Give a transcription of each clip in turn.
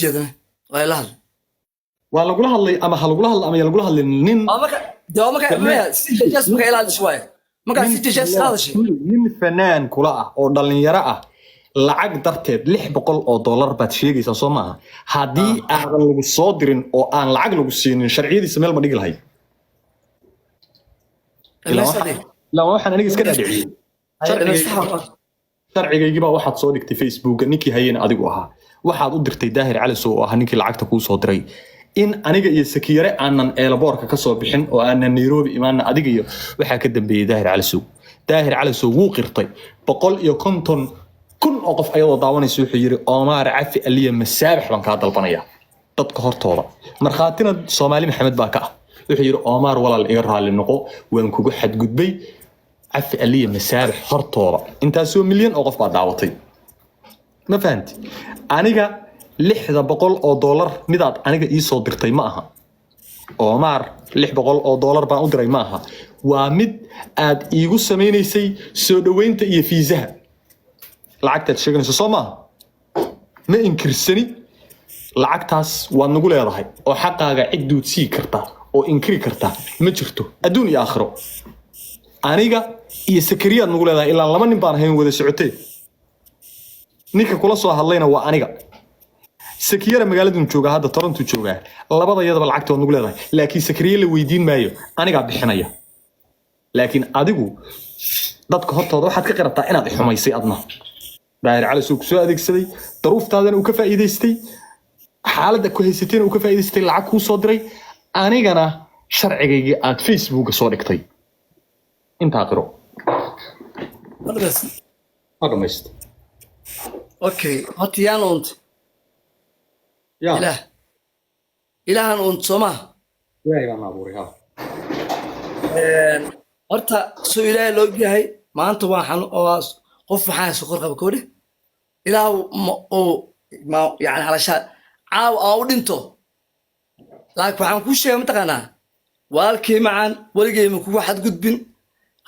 jeedana waa la hadlay waa lagula hadlay ama ha lagula hadlay ama ya lagula hadlay nin nin fanaan kula ah oo dhalinyaro ah lacag darteed $600 baad sheegaysaa soo maaha haddii aadan lagu soo dirin oo aan lacag lagu siinin sharciyadiisa meel ma dhigi lahayd la waxaan aniga iska dhaadhiciyey sharcigaygii baa waxaad soo dhigtay Facebook ninkii hayeen adigu ahaa waxaad u dirtay Daahir Cali Sow oo ah ninkii lacagta kuu soo diray in aniga iyo Sakiyare aanan eelaboorka ka soo bixin oo aanan Nairobi imaana adiga iyo waxa ka dambeeyay Daahir Cali Sow wuu qirtay 150 kun oo qof ayadoo daawanaysa wuxuu yiri Omar Cafi Aliya masaabax baan ka dalbanaya dadka hortooda markhaatina Soomaali Maxamed baa ka wuxuu yiri Omar walaal iga raali noqo waan kugu xadgudbay Cafi Aliya masaabax hortooda intaasoo milyan oo qof baa daawatay ma fahanti aniga $600 midaad aniga ii soo dirtay ma aha Omar $600 baan u diray ma aha waa mid aad iigu sameeysay soo dhaweynta iyo fiisaha lacagtaad sheeganayso soo maaha ma inkirsani lacagtaas waad nagu leedahay oo xaqaaga ciduud sii karta oo inkiri karta ma jirto adduun iyo aakhiro aniga iyo Sakariyaad nagu leedahay ilaa laba nin baan ahayn wada socotay ninka kula soo hadlayna waa aniga Sakiyare magaaladu jooga hadda Toronto jooga labada iyadaba lacagta waad nagu leedahay laakiin Sakariye la weydiin maayo aniga bixinaya laakiin adigu dadka hortooda waxaad ka qirataa inaad xumaysay adna Daahir Cali Sow soo adeegsaday daruuftaadana uu ka faa'iideystay xaaladda ku haysatayna uu ka faa'iideystay lacag ku soo diray anigana sharcigaygii aad Facebook soo dhigtay inta qiro adamist okay hatiyaan unt ya ilahan unt soma weeyaan abuuriha horta soo ilaahay loo yahay maanta waxaan qof waxaan soo qor qaba koode ilaahu ma yani halasha caaw aan u dhinto laakiin waxaan ku sheegay mataqaanaa walaalkii macaan waligay ma kugu xad gudbin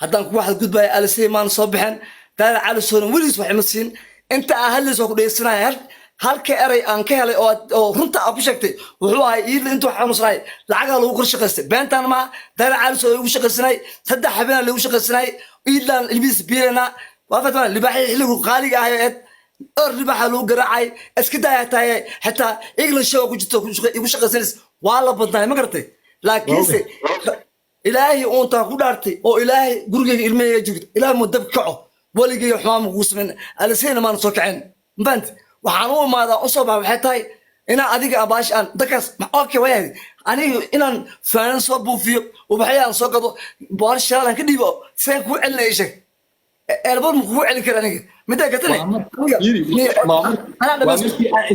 haddaan kugu xad gudbay alisay maan soo baxan Daahir Cali Sow weligiis wax ma siin inta ahlis oo ku dheeysanahay halka eray aan ka helay oo runta aan ku sheegtay wuxuu ahay intuu xanuunsanay lacag lagu qor shaqaystay beentan ma Daahir Cali Sow ugu shaqaysanay saddex habeen lagu shaqaysanay iidan ilbis biirana وافدنا اللي بحي حلو قالي آيات اللي بحلو قرعي اسكت آيات حتى إغلى شو كنت يقول شغل سنس والله بدنا ما قرتي لكن إلهي أنت قدرتي أو إلهي قرقي إلمي يجود إلهي مدب كعو ولقي حمام قوس من السنة ما نسوكعين بنت وحنو ماذا أصبح حتى إنا أديك أباش أن دكاس أوكي وين أنا إنا فعلا صبوا فيه وبحيان سوكدو بارش شغلة كده يبقى سيكون إلا إيش البر مقبول عليك أنا متى قتلني أنا بس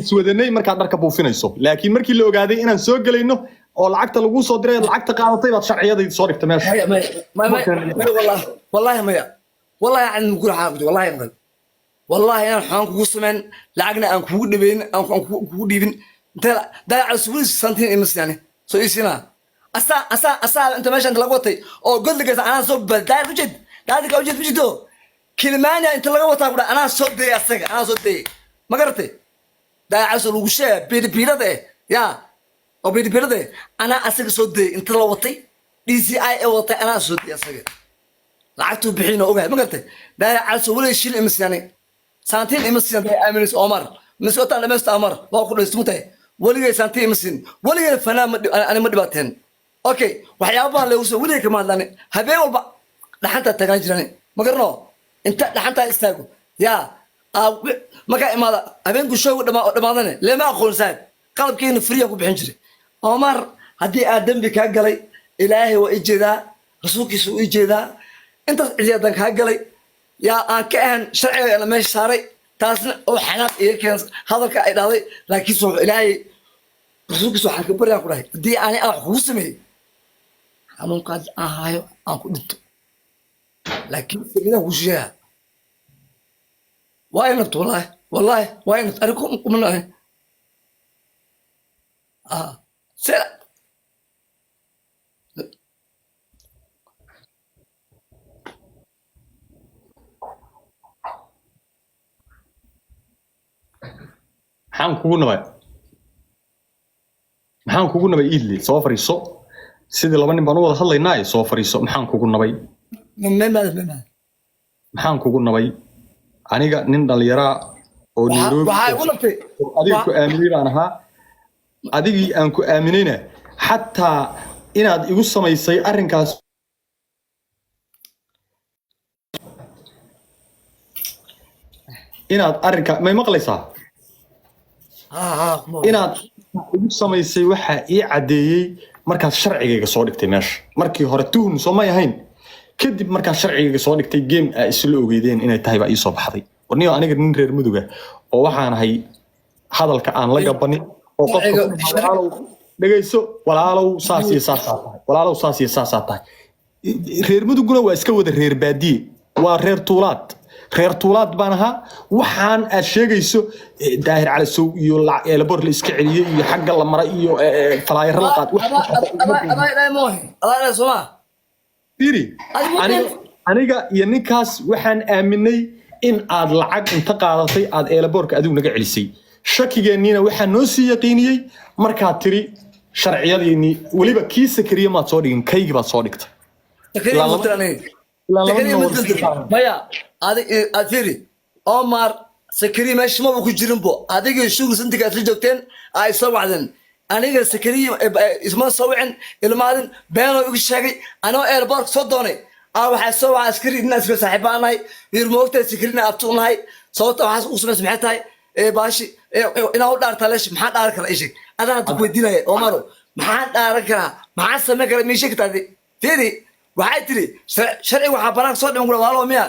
سويدني مركز مركب بوفينيسو لكن مركز اللي قاعدين إن سوق لإنه أو العقد اللي جوه صدري العقد قاعد طيب شرعية دي صارف تمام والله يعني نقول حاجة والله أنا حنك قسمن لعقنا أن كود بين أن كود بين ده على سبيل سنتين إمس يعني سو إيشنا أسا أنت ماشي أنت لقوتي أو قلت لك أنا صوب ده وجد ده كوجد وجده كلمانيا انت لغا وتا قرا انا صدي اسق انا صدي ما قرتي دا عسل وغشا بيرده يا او بيرده انا اسق صدي انت لو وتي دي سي اي وتا انا صدي اسق لعقتو بخينا اوغا ما قرتي دا عسل ولا شيل امس يعني سنتين امس يعني امنس عمر مسوت انا مست عمر با كو دسمتay ولي سنتين امس ولي فنان انا ما دباتين اوكي waxyaabaha la uso wali kama hadlane habeen walba dhaxanta tagaan jirane ma garno انت دحنت استاغو يا ما كان ما habeenku show dhamaadane lama aqoon saad qalbkeena friya ku bixin jiray Omar hadii aad dambi ka galay ilaahay waa ijeeda rasuulkiisu u ijeeda inta ciidan ka galay ya aan ka ahan sharciga la meesha saaray taasna oo xanaaq iyo keen hadalka ay dhaaday laakiin soo ilaahay rasuulkiisu waxa ka bariyaa ku dhahay hadii aan wax ku sameeyay xanuunkaas aan hayo aan ku dhinto لكن سمينا وجهها وين والله وين أريكم من سلا حام كونا maxaan kugu nabay iidle soo fariiso sidii laba nin baan u wada hadlaynaa soo fariiso maxaan kugu nabay maxaan kugu nabay aniga nin dhalinyara oo Nairobi adiga ku aaminay baan ahaa adigii aan ku aaminayna xataa inaad igu samaysay arrinkaas inaad arrinka may maqlaysaa inaad igu samaysay waxa ii cadeeyay markaad sharcigayga soo dhigtay meesha markii hore tuhun soo may ahayn kadib markaad sharcigayga soo dhigtay game ay isla ogeydeen inay tahay baa ii soo baxday warniyo aniga nin reer muduga oo waxaan ahay hadalka aan la gabanin oo qofka dhageyso walaalow saas iyo saas tahay walaalow saas iyo saas tahay reer muduguna waa iska wada reer baadiye waa reer tuulaad baan ahaa waxaan aad sheegayso daahir cali sow iyo elabor la iska celiyay iyo xagga la maray iyo falaayar la qaad firi aniga iyo ninkaas waxaan aaminay in aad lacag inta qaadatay aad eelaboorka adigu naga celisay shakigeennina waxaa noo sii yaqiiniyey markaad tiri sharciyadiinii weliba kii sakariye maad soo dhigin kaygii baad soo dhigtay maya aad firi Omar sakariye meesha ma ku jirin bo adiga shughul santiga aad la joogteen ay soo wacdeen aniga sakariye isma soo wicin ilmaadin beeno igu sheegay anoo eelaboorka soo doonay waxaa soo wacay askari inaan iska saaxiibaanahay moogta sakarina abtuunahay sababta waxaas u samaysay maxay tahay baashi inaa u dhaartaa leesh maxaa dhaaran karaa ishig adaan ku weydiinaya Omaro maxaa dhaaran karaa maxaa sameyn karaa miisha ka taadi fiiri waxay tiri sharci waxa banaan soo dhiman walaalo miya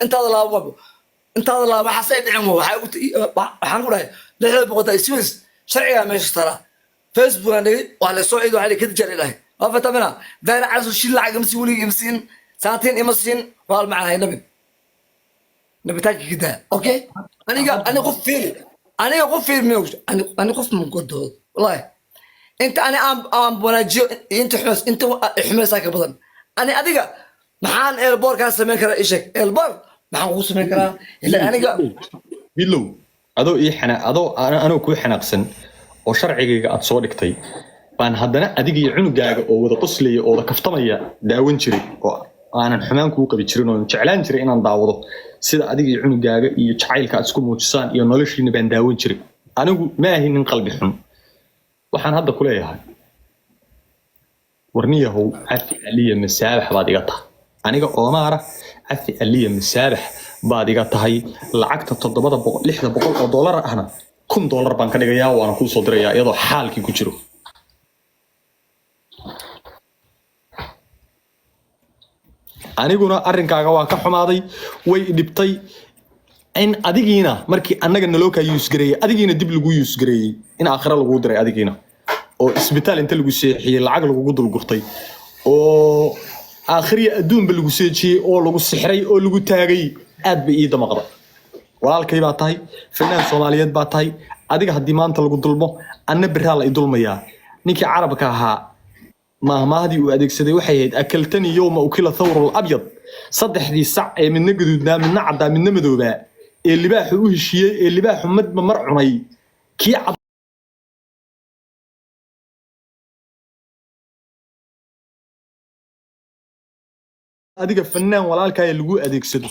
intaada laabo waxa say dhicin waxaan ku dhahay lixda boqotaa iswiis sharciga meesha tara Facebook aan dhigay waa la soo ciido waxay ka dijar ilahay waa fatamina daara casu shil lacag imsi wali imsiin ساعتين إمسين قال معها نبي تاجي كده أوكي أنا قف فيلي أنا قف فيلي ميوش أنا قف من قدود والله أنت أنا أم بناجي أنت حماسك بدن أنا أديك محان البور كان سمين كرا إيشك البور محان قوس سمين كرا إلا أنا بيلو أدو إيه حنا أدو أنا كوي حناقسن وشرعي أتصورك بان هدنا أديك عنقاق أو وذا قصلي أو ذا كفتمية داون شري aanan xumaan ku qabi jirin oo jeclaan jiray inaan daawado sida adiga iyo cunugaaga iyo jacaylka isku muujisaan iyo noloshiina baan daawan jiray anigu ma ahin nin qalbi xun waxaan hadda ku leeyahay warniyahow afi aliya masaabax baad iga tahay aniga Omar afi aliya masaabax baad iga tahay lacagta 700 oo dollar ahna $1,000 baan ka dhigayaa waana ku soo dirayaa iyadoo xaalkii ku jiro aniguna arrinkaaga waa ka xumaaday way dhibtay in adigiina markii annaga naloo ka use gareeyay adigiina dib lagu use gareeyay in aakhira lagu diray adigiina oo isbitaal inta lagu seexiyay lacag lagu dul gurtay oo aakhiriya adduunba lagu seejiyay oo lagu sixray oo lagu taagay aad bay ii damaqda walaalkay baa tahay fanaan Soomaaliyeed baa tahay adiga hadii maanta lagu dulmo anna biraa la idulmaya ninkii carabka ahaa mahmaadii uu adeegsaday waxay ahayd akaltani yawma ukila thawrul abyad saddexdii sac ee midna gaduudnaa midna caddaa midna madooba ee libaaxu u heshiyay ee libaaxu madba mar cunay kii adiga fanaan walaalkay lagu adeegsado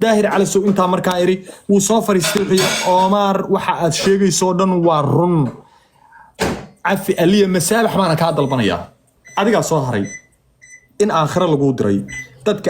daahir cali sow inta markaa iri uu soo fariistay Omar waxa aad sheegayso dhan waa run afi aliya masaabax baan ka dalbanaya adiga soo haray in aakhira lagu diray dadka